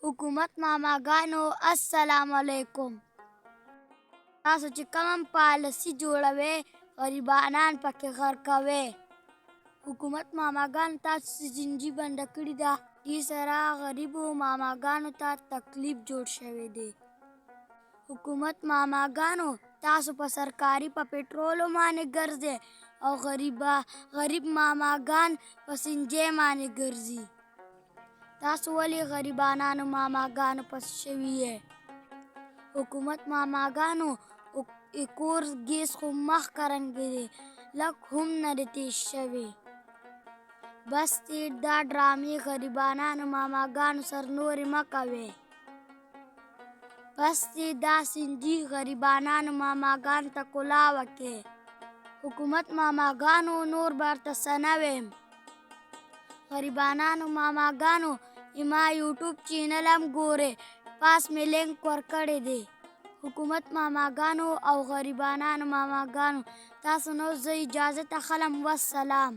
حکومت ماماګانو السلام علیکم. تاسو چې کوم پالیسي جوړوئ غریبانان پکې غرقوئ. حکومت ماماګانو تاسو سینجي بنده کړې ده. دې سره غریبو ماماګانو ته تکلیف جوړ شوی دی. حکومت ماماګانو تاسو په سرکاري په پټرولو باندې ګرځئ او غریب ماماګان په سینجۍ باندې ګرځي. تاسو ولې غریبانانو ماماګانو پسې شوي یې؟ حکومت ماماګانو کور ګیس خو مخکې رنګې دی، لږ هم نه دی تېز شوی. بس دې دا ډرامې غریبانانو ماماګانو سره نورې مه کوئ. بس دې دا سینجي غریبانانو ماماګانو ته کولاوه کړئ. حکومت ماماګانو نور به ورته څه نه ویم. غریبانانو ماماګانو ما یوټیوب چینل هم ګورئ، پاس مې لینک ورکړی دی. حکومت ماماګانو او غریبانانو ماماګانو تاسو نو زه اجازت اخلم. والسلام.